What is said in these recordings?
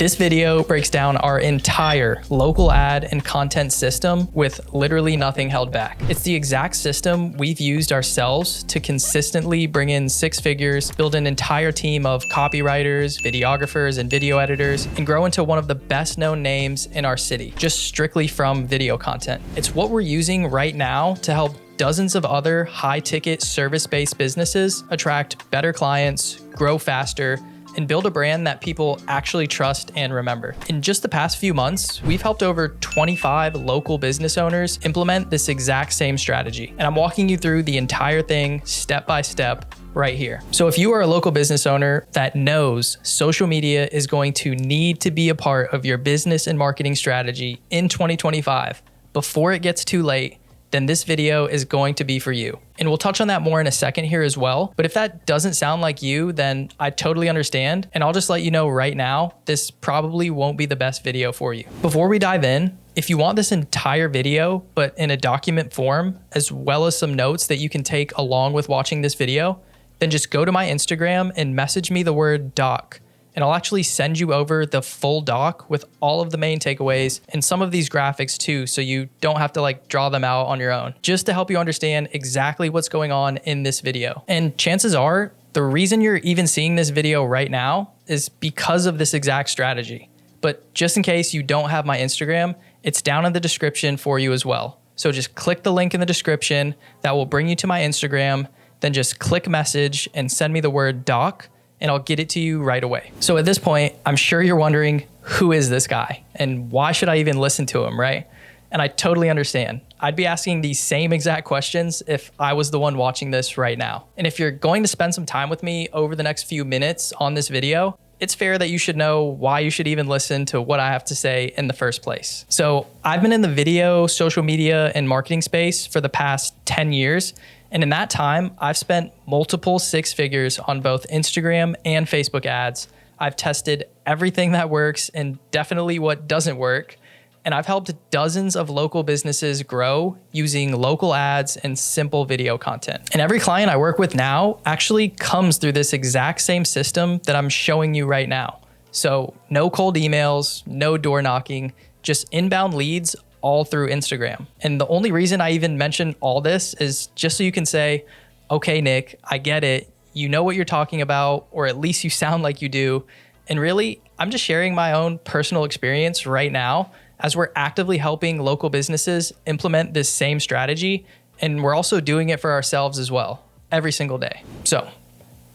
This video breaks down our entire local ad and content system with literally nothing held back. It's the exact system we've used ourselves to consistently bring in 6 figures, build an entire team of copywriters, videographers, and video editors, and grow into one of the best known names in our city, just strictly from video content. It's what we're using right now to help dozens of other high-ticket service-based businesses attract better clients, grow faster, and build a brand that people actually trust and remember. In just the past few months, we've helped over 25 local business owners implement this exact same strategy. And I'm walking you through the entire thing step by step right here. So if you are a local business owner that knows social media is going to need to be a part of your business and marketing strategy in 2025, before it gets too late, then this video is going to be for you. And we'll touch on that more in a second here as well. But if that doesn't sound like you, then I totally understand. And I'll just let you know right now, this probably won't be the best video for you. Before we dive in, if you want this entire video, but in a document form, as well as some notes that you can take along with watching this video, then just go to my Instagram and message me the word doc. And I'll actually send you over the full doc with all of the main takeaways and some of these graphics too, so you don't have to draw them out on your own, just to help you understand exactly what's going on in this video. And chances are, the reason you're even seeing this video right now is because of this exact strategy. But just in case you don't have my Instagram, it's down in the description for you as well. So just click the link in the description that will bring you to my Instagram, then just click message and send me the word doc, and I'll get it to you right away. So at this point, I'm sure you're wondering, who is this guy? And why should I even listen to him, right? And I totally understand. I'd be asking these same exact questions if I was the one watching this right now. And if you're going to spend some time with me over the next few minutes on this video, it's fair that you should know why you should even listen to what I have to say in the first place. So I've been in the video, social media, and marketing space for the past 10 years. And in that time, I've spent multiple 6 figures on both Instagram and Facebook ads. I've tested everything that works and definitely what doesn't work. And I've helped dozens of local businesses grow using local ads and simple video content. And every client I work with now actually comes through this exact same system that I'm showing you right now. So no cold emails, no door knocking, just inbound leads all through Instagram. And the only reason I even mention all this is just so you can say, okay, Nick, I get it. You know what you're talking about, or at least you sound like you do. And really, I'm just sharing my own personal experience right now as we're actively helping local businesses implement this same strategy. And we're also doing it for ourselves as well, every single day. So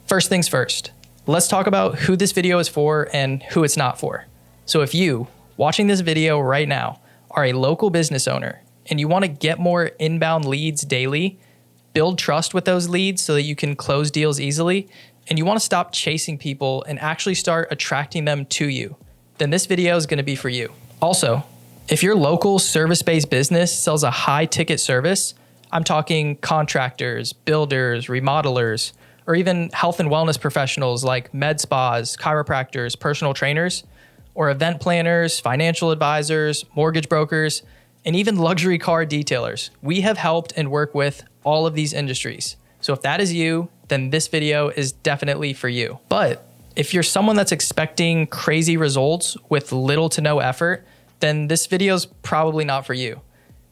first things first, let's talk about who this video is for and who it's not for. So if you watching this video right now are a local business owner and you want to get more inbound leads daily, build trust with those leads so that you can close deals easily, and you want to stop chasing people and actually start attracting them to you, then this video is going to be for you. Also, if your local service-based business sells a high-ticket service, I'm talking contractors, builders, remodelers, or even health and wellness professionals like med spas, chiropractors, personal trainers, or event planners, financial advisors, mortgage brokers, and even luxury car detailers. We have helped and work with all of these industries. So if that is you, then this video is definitely for you. But if you're someone that's expecting crazy results with little to no effort, then this video is probably not for you.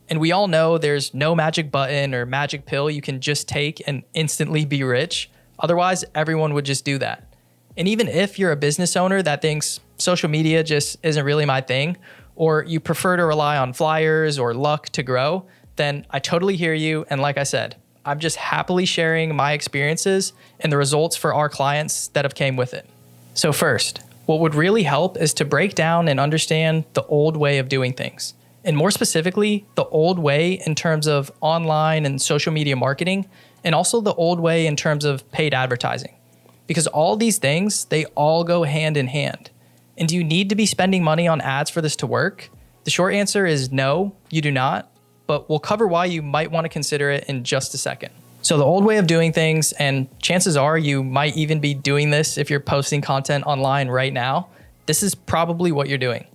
And we all know there's no magic button or magic pill you can just take and instantly be rich. Otherwise, everyone would just do that. And even if you're a business owner that thinks social media just isn't really my thing, or you prefer to rely on flyers or luck to grow, then I totally hear you. And like I said, I'm just happily sharing my experiences and the results for our clients that have came with it. So first, what would really help is to break down and understand the old way of doing things. And more specifically, the old way in terms of online and social media marketing, and also the old way in terms of paid advertising. Because all these things, they all go hand in hand. And do you need to be spending money on ads for this to work? The short answer is no, you do not, but we'll cover why you might want to consider it in just a second. So the old way of doing things, and chances are you might even be doing this if you're posting content online right now, this is probably what you're doing,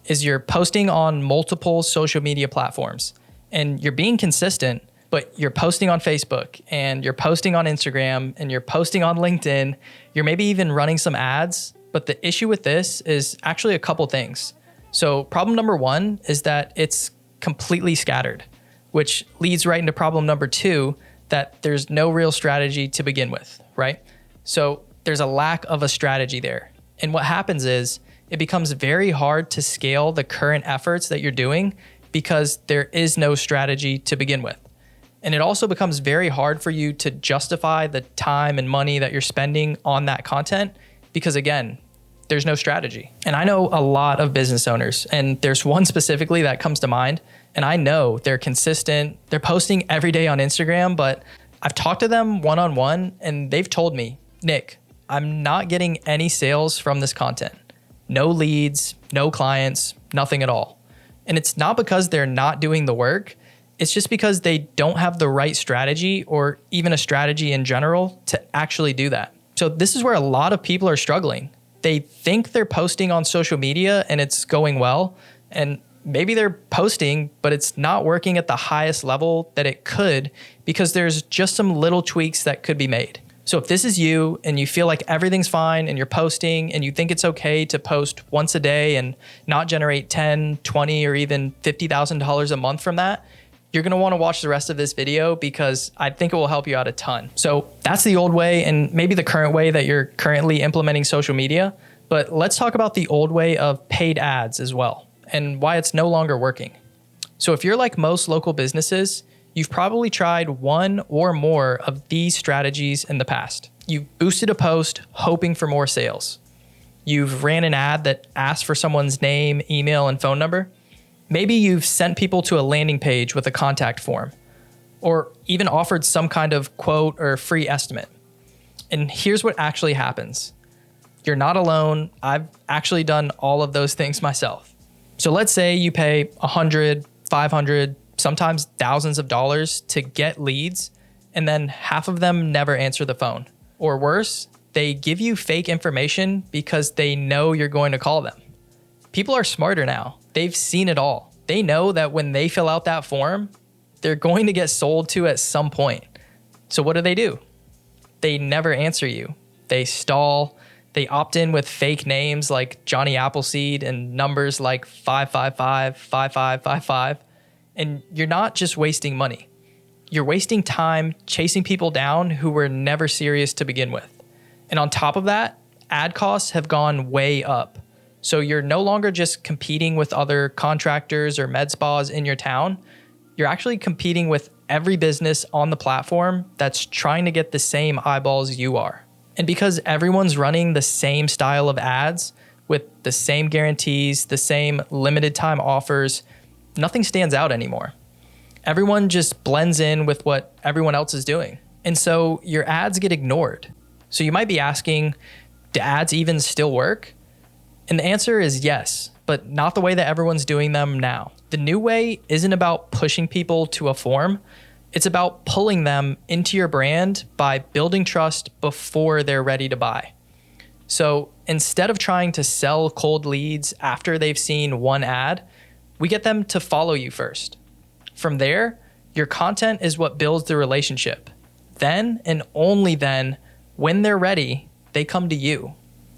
is you're posting on multiple social media platforms and you're being consistent, but you're posting on Facebook and you're posting on Instagram and you're posting on LinkedIn. You're maybe even running some ads, But the issue with this is actually a couple things. So problem number one is that it's completely scattered, which leads right into problem number two, that there's no real strategy to begin with, right? So there's a lack of a strategy there. And what happens is it becomes very hard to scale the current efforts that you're doing because there is no strategy to begin with. And it also becomes very hard for you to justify the time and money that you're spending on that content because, again, there's no strategy. And I know a lot of business owners, and there's one specifically that comes to mind. And I know they're consistent. They're posting every day on Instagram, but I've talked to them one-on-one and they've told me, Nick, I'm not getting any sales from this content. No leads, no clients, nothing at all. And it's not because they're not doing the work. It's just because they don't have the right strategy or even a strategy in general to actually do that. So this is where a lot of people are struggling. They think they're posting on social media and it's going well. And maybe they're posting, but it's not working at the highest level that it could because there's just some little tweaks that could be made. So if this is you and you feel like everything's fine and you're posting and you think it's okay to post once a day and not generate $10, $20, or even $50,000 a month from that, you're gonna wanna watch the rest of this video because I think it will help you out a ton. So that's the old way and maybe the current way that you're currently implementing social media, but let's talk about the old way of paid ads as well and why it's no longer working. So if you're like most local businesses, you've probably tried one or more of these strategies in the past. You've boosted a post hoping for more sales. You've ran an ad that asks for someone's name, email, and phone number. Maybe you've sent people to a landing page with a contact form, or even offered some kind of quote or free estimate. And here's what actually happens. You're not alone. I've actually done all of those things myself. So let's say you pay $100, $500, sometimes thousands of dollars to get leads, and then half of them never answer the phone. Or worse, they give you fake information because they know you're going to call them. People are smarter now. They've seen it all. They know that when they fill out that form, they're going to get sold to at some point. So what do? They never answer you. They stall. They opt in with fake names like Johnny Appleseed and numbers like 555, 5555. And you're not just wasting money. You're wasting time chasing people down who were never serious to begin with. And on top of that, ad costs have gone way up. So you're no longer just competing with other contractors or med spas in your town. You're actually competing with every business on the platform that's trying to get the same eyeballs you are. And because everyone's running the same style of ads with the same guarantees, the same limited time offers, nothing stands out anymore. Everyone just blends in with what everyone else is doing. And so your ads get ignored. So you might be asking, do ads even still work? And the answer is yes, but not the way that everyone's doing them now. The new way isn't about pushing people to a form. It's about pulling them into your brand by building trust before they're ready to buy. So instead of trying to sell cold leads after they've seen one ad, we get them to follow you first. From there, your content is what builds the relationship. Then and only then, when they're ready, they come to you.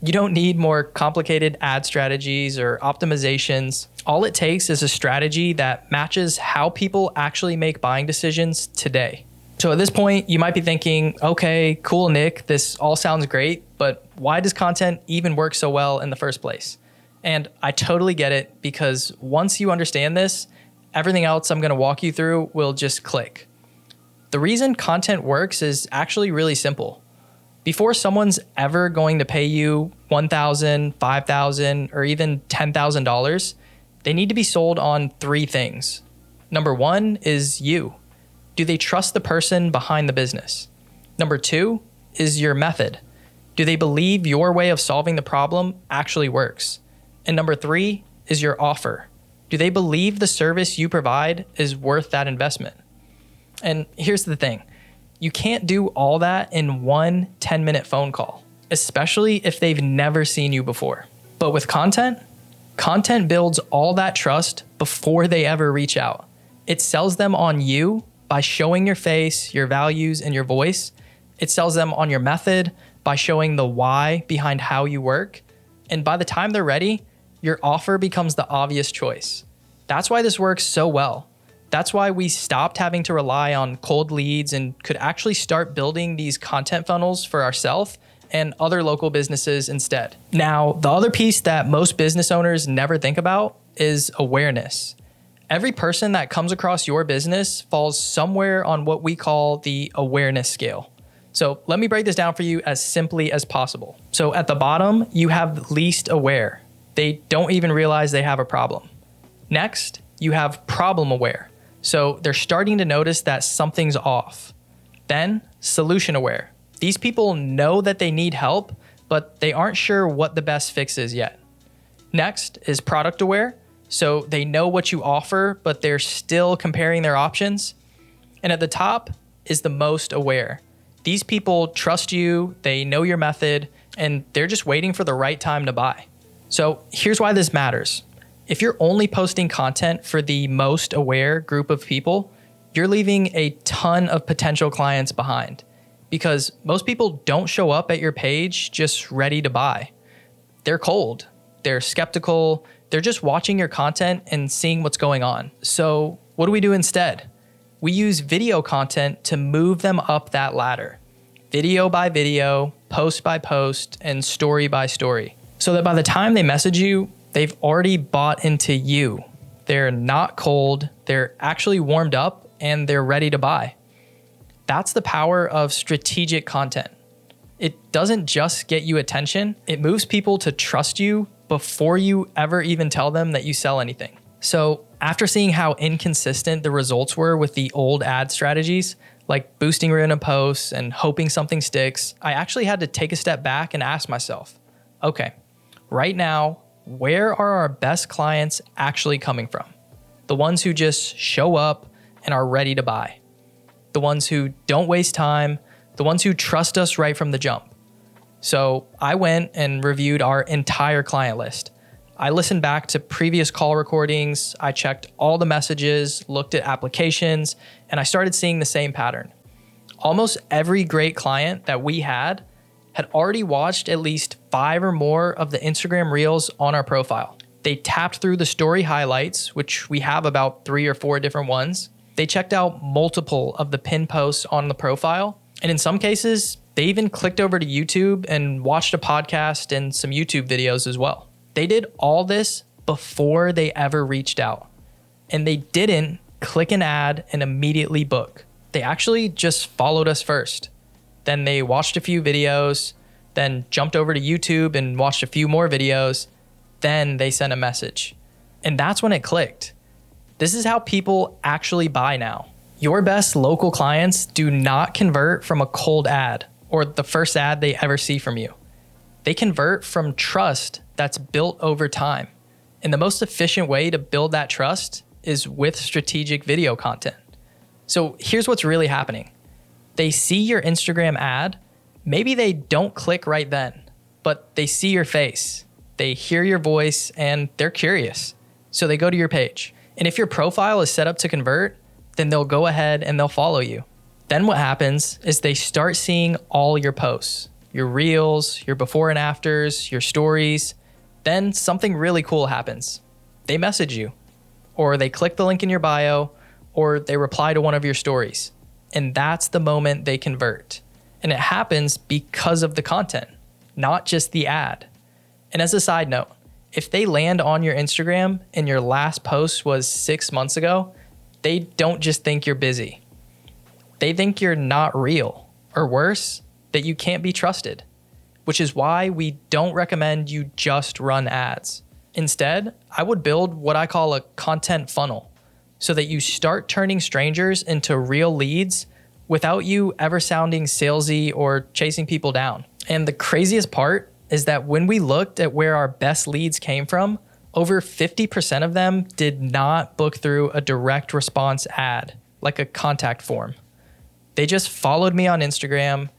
You don't need more complicated ad strategies or optimizations. All it takes is a strategy that matches how people actually make buying decisions today. So at this point, you might be thinking, okay, cool, Nick, this all sounds great, but why does content even work so well in the first place? And I totally get it, because once you understand this, everything else I'm gonna walk you through will just click. The reason content works is actually really simple. Before someone's ever going to pay you $1,000, $5,000, or even $10,000, they need to be sold on three things. Number one is you. Do they trust the person behind the business? Number two is your method. Do they believe your way of solving the problem actually works? And number three is your offer. Do they believe the service you provide is worth that investment? And here's the thing. You can't do all that in one 10-minute phone call, especially if they've never seen you before. But with content builds all that trust before they ever reach out. It sells them on you by showing your face, your values, and your voice. It sells them on your method by showing the why behind how you work. And by the time they're ready, your offer becomes the obvious choice. That's why this works so well. That's why we stopped having to rely on cold leads and could actually start building these content funnels for ourselves and other local businesses instead. Now, the other piece that most business owners never think about is awareness. Every person that comes across your business falls somewhere on what we call the awareness scale. So let me break this down for you as simply as possible. So at the bottom, you have least aware. They don't even realize they have a problem. Next, you have problem aware. So they're starting to notice that something's off. Then solution aware. These people know that they need help, but they aren't sure what the best fix is yet. Next is product aware. So they know what you offer, but they're still comparing their options. And at the top is the most aware. These people trust you, they know your method, and they're just waiting for the right time to buy. So here's why this matters. If you're only posting content for the most aware group of people, you're leaving a ton of potential clients behind because most people don't show up at your page just ready to buy. They're cold, they're skeptical, they're just watching your content and seeing what's going on. So what do we do instead? We use video content to move them up that ladder. Video by video, post by post, and story by story. So that by the time they message you, they've already bought into you. They're not cold, they're actually warmed up, and they're ready to buy. That's the power of strategic content. It doesn't just get you attention, it moves people to trust you before you ever even tell them that you sell anything. So after seeing how inconsistent the results were with the old ad strategies, like boosting random posts and hoping something sticks, I actually had to take a step back and ask myself, okay, right now, where are our best clients actually coming from? The ones who just show up and are ready to buy. The ones who don't waste time, the ones who trust us right from the jump. So I went and reviewed our entire client list. I listened back to previous call recordings, I checked all the messages, looked at applications, and I started seeing the same pattern. Almost every great client that we had already watched at least 5 or more of the Instagram reels on our profile. They tapped through the story highlights, which we have about 3 or 4 different ones. They checked out multiple of the pin posts on the profile. And in some cases, they even clicked over to YouTube and watched a podcast and some YouTube videos as well. They did all this before they ever reached out. And they didn't click an ad and immediately book. They actually just followed us first. Then they watched a few videos, then jumped over to YouTube and watched a few more videos. Then they sent a message. And that's when it clicked. This is how people actually buy now. Your best local clients do not convert from a cold ad or the first ad they ever see from you. They convert from trust that's built over time. And the most efficient way to build that trust is with strategic video content. So here's what's really happening. They see your Instagram ad. Maybe they don't click right then, but they see your face. They hear your voice and they're curious. So they go to your page. And if your profile is set up to convert, then they'll go ahead and they'll follow you. Then what happens is they start seeing all your posts, your reels, your before and afters, your stories. Then something really cool happens. They message you, or they click the link in your bio, or they reply to one of your stories. And that's the moment they convert. And it happens because of the content, not just the ad. And as a side note, if they land on your Instagram and your last post was 6 months ago, they don't just think you're busy. They think you're not real, or worse, that you can't be trusted, which is why we don't recommend you just run ads. Instead, I would build what I call a content funnel so that you start turning strangers into real leads without you ever sounding salesy or chasing people down. And the craziest part is that when we looked at where our best leads came from, over 50% of them did not book through a direct response ad, like a contact form. They just followed me on Instagram,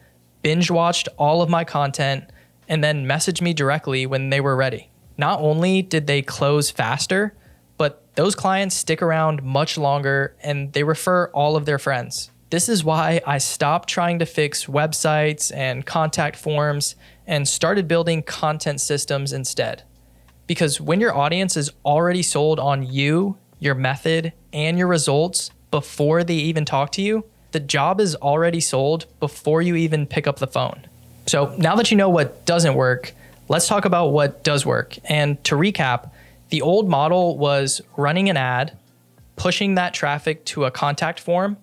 binge watched all of my content, and then messaged me directly when they were ready. Not only did they close faster, but those clients stick around much longer and they refer all of their friends. This is why I stopped trying to fix websites and contact forms and started building content systems instead. Because when your audience is already sold on you, your method, and your results before they even talk to you, the job is already sold before you even pick up the phone. So now that you know what doesn't work, let's talk about what does work. And to recap, the old model was running an ad, pushing that traffic to a contact form,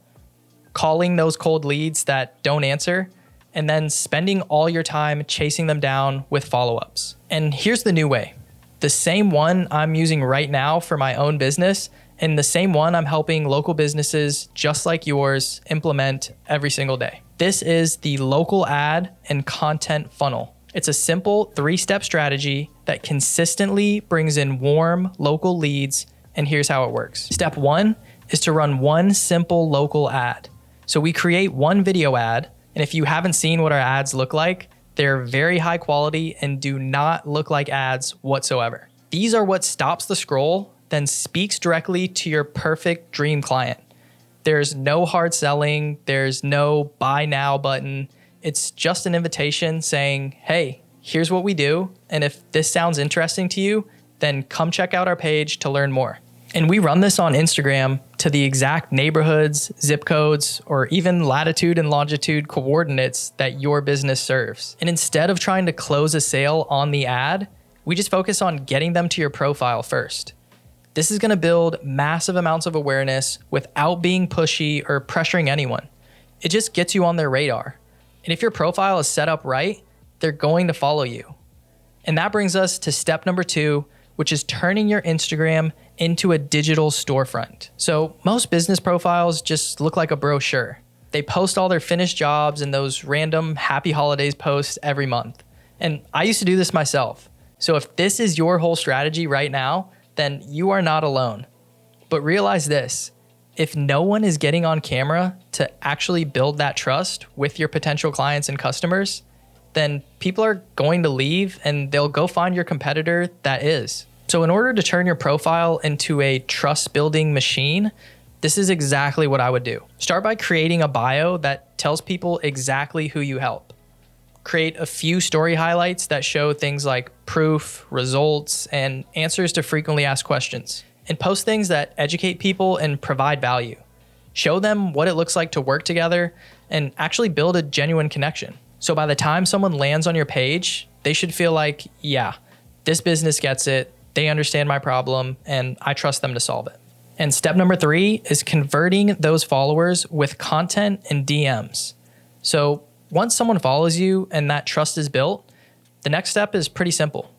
calling those cold leads that don't answer, and then spending all your time chasing them down with follow-ups. And here's the new way. The same one I'm using right now for my own business, and the same one I'm helping local businesses just like yours implement every single day. This is the local ad and content funnel. It's a simple 3-step strategy that consistently brings in warm local leads, and here's how it works. Step 1 is to run one simple local ad. So we create one video ad, and if you haven't seen what our ads look like, they're very high quality and do not look like ads whatsoever. These are what stops the scroll, then speaks directly to your perfect dream client. There's no hard selling, there's no buy now button. It's just an invitation saying, hey, here's what we do, and if this sounds interesting to you, then come check out our page to learn more. And we run this on Instagram to the exact neighborhoods, zip codes, or even latitude and longitude coordinates that your business serves. And instead of trying to close a sale on the ad, we just focus on getting them to your profile first. This is gonna build massive amounts of awareness without being pushy or pressuring anyone. It just gets you on their radar. And if your profile is set up right, they're going to follow you. And that brings us to step number 2, which is turning your Instagram into a digital storefront. So most business profiles just look like a brochure. They post all their finished jobs and those random happy holidays posts every month. And I used to do this myself. So if this is your whole strategy right now, then you are not alone. But realize this, if no one is getting on camera to actually build that trust with your potential clients and customers, then people are going to leave and they'll go find your competitor that is. So in order to turn your profile into a trust building machine, this is exactly what I would do. Start by creating a bio that tells people exactly who you help. Create a few story highlights that show things like proof, results, and answers to frequently asked questions. And post things that educate people and provide value. Show them what it looks like to work together and actually build a genuine connection. So by the time someone lands on your page, they should feel like, yeah, this business gets it, they understand my problem, and I trust them to solve it. And step number 3 is converting those followers with content and DMs. So once someone follows you and that trust is built, the next step is pretty simple.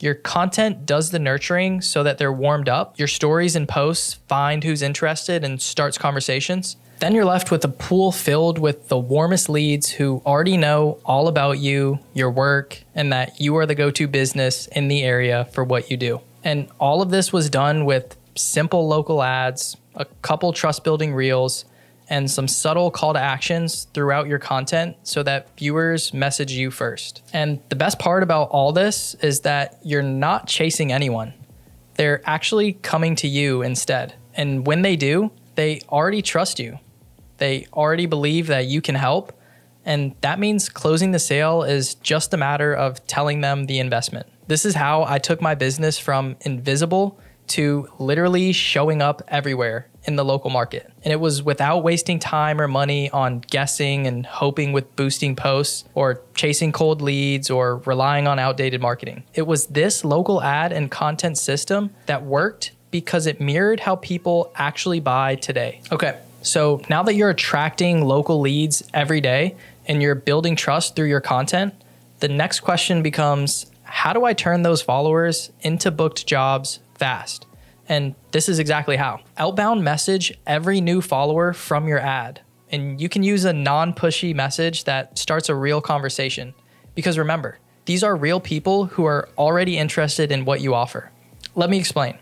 Your content does the nurturing so that they're warmed up. Your stories and posts find who's interested and starts conversations. Then you're left with a pool filled with the warmest leads who already know all about you, your work, and that you are the go-to business in the area for what you do. And all of this was done with simple local ads, a couple trust-building reels, and some subtle call to actions throughout your content so that viewers message you first. And the best part about all this is that you're not chasing anyone. They're actually coming to you instead. And when they do, they already trust you. They already believe that you can help. And that means closing the sale is just a matter of telling them the investment. This is how I took my business from invisible to literally showing up everywhere in the local market. And it was without wasting time or money on guessing and hoping with boosting posts or chasing cold leads or relying on outdated marketing. It was this local ad and content system that worked because it mirrored how people actually buy today. Okay, so now that you're attracting local leads every day and you're building trust through your content, the next question becomes, how do I turn those followers into booked jobs fast? And this is exactly how. Outbound message every new follower from your ad. And you can use a non-pushy message that starts a real conversation. Because remember, these are real people who are already interested in what you offer. Let me explain.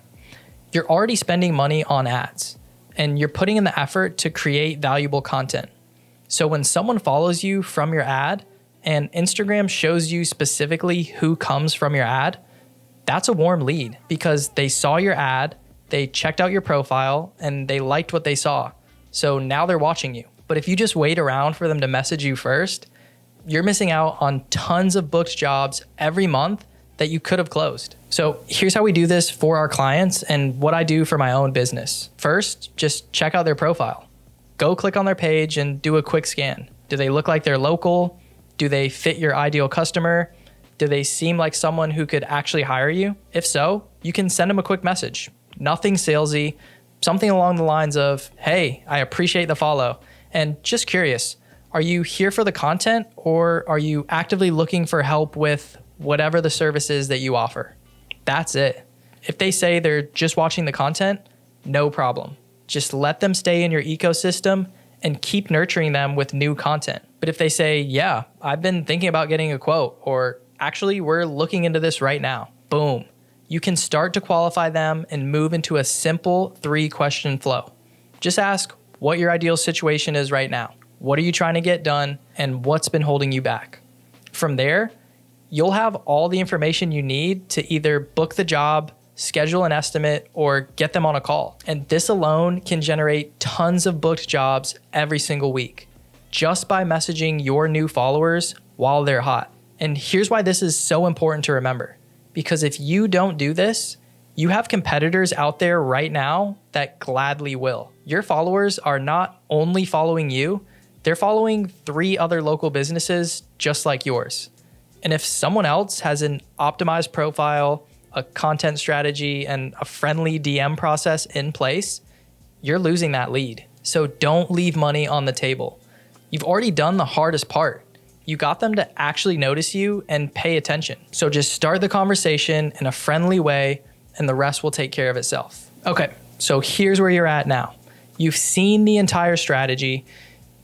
You're already spending money on ads, and you're putting in the effort to create valuable content. So when someone follows you from your ad, and Instagram shows you specifically who comes from your ad, that's a warm lead because they saw your ad, they checked out your profile, and they liked what they saw. So now they're watching you. But if you just wait around for them to message you first, you're missing out on tons of booked jobs every month that you could have closed. So here's how we do this for our clients and what I do for my own business. First, just check out their profile. Go click on their page and do a quick scan. Do they look like they're local? Do they fit your ideal customer? Do they seem like someone who could actually hire you? If so, you can send them a quick message. Nothing salesy, something along the lines of, hey, I appreciate the follow. And just curious, are you here for the content or are you actively looking for help with whatever the service is that you offer? That's it. If they say they're just watching the content, no problem. Just let them stay in your ecosystem and keep nurturing them with new content. But if they say, yeah, I've been thinking about getting a quote, or actually we're looking into this right now, boom, you can start to qualify them and move into a simple 3-question flow. Just ask what your ideal situation is right now. What are you trying to get done and what's been holding you back? From there, you'll have all the information you need to either book the job, schedule an estimate, or get them on a call. And this alone can generate tons of booked jobs every single week just by messaging your new followers while they're hot. And here's why this is so important to remember. Because if you don't do this, you have competitors out there right now that gladly will. Your followers are not only following you, they're following 3 other local businesses just like yours. And if someone else has an optimized profile, a content strategy, and a friendly DM process in place, you're losing that lead. So don't leave money on the table. You've already done the hardest part. You got them to actually notice you and pay attention. So just start the conversation in a friendly way and the rest will take care of itself. Okay, so here's where you're at now. You've seen the entire strategy,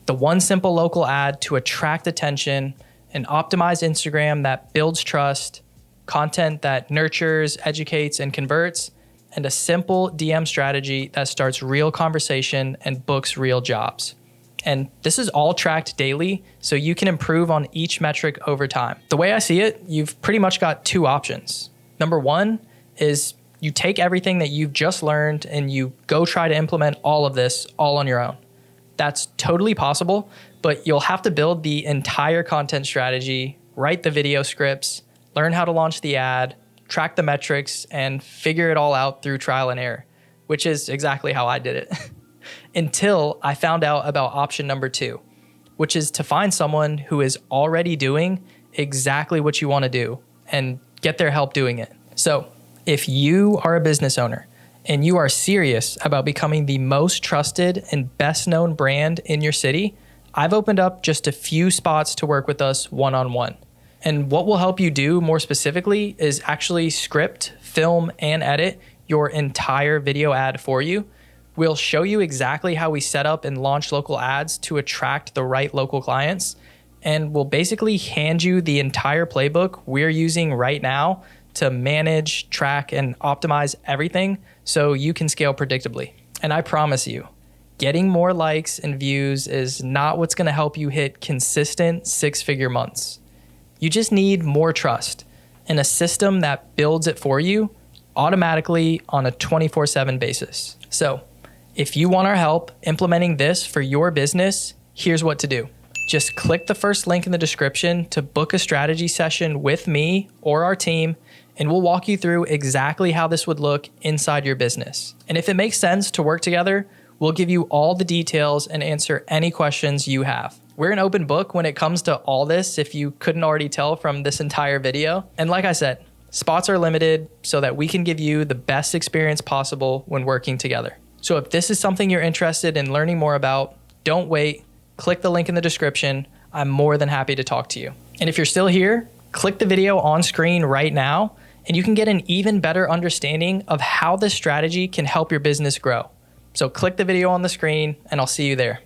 the one simple local ad to attract attention, an optimized Instagram that builds trust, content that nurtures, educates, and converts, and a simple DM strategy that starts real conversation and books real jobs. And this is all tracked daily, so you can improve on each metric over time. The way I see it, you've pretty much got 2 options. Number 1 is you take everything that you've just learned and you go try to implement all of this all on your own. That's totally possible, but you'll have to build the entire content strategy, write the video scripts, learn how to launch the ad, track the metrics, and figure it all out through trial and error, which is exactly how I did it. Until I found out about option number 2, which is to find someone who is already doing exactly what you want to do and get their help doing it. So if you are a business owner and you are serious about becoming the most trusted and best known brand in your city, I've opened up just a few spots to work with us one-on-one. And what will help you do more specifically is actually script, film, and edit your entire video ad for you. We'll show you exactly how we set up and launch local ads to attract the right local clients. And we'll basically hand you the entire playbook we're using right now to manage, track, and optimize everything so you can scale predictably. And I promise you, getting more likes and views is not what's going to help you hit consistent 6-figure months. You just need more trust and a system that builds it for you automatically on a 24/7 basis. So if you want our help implementing this for your business, here's what to do. Just click the first link in the description to book a strategy session with me or our team, and we'll walk you through exactly how this would look inside your business. And if it makes sense to work together, we'll give you all the details and answer any questions you have. We're an open book when it comes to all this, if you couldn't already tell from this entire video. And like I said, spots are limited so that we can give you the best experience possible when working together. So if this is something you're interested in learning more about, don't wait. Click the link in the description. I'm more than happy to talk to you. And if you're still here, click the video on screen right now, and you can get an even better understanding of how this strategy can help your business grow. So click the video on the screen, and I'll see you there.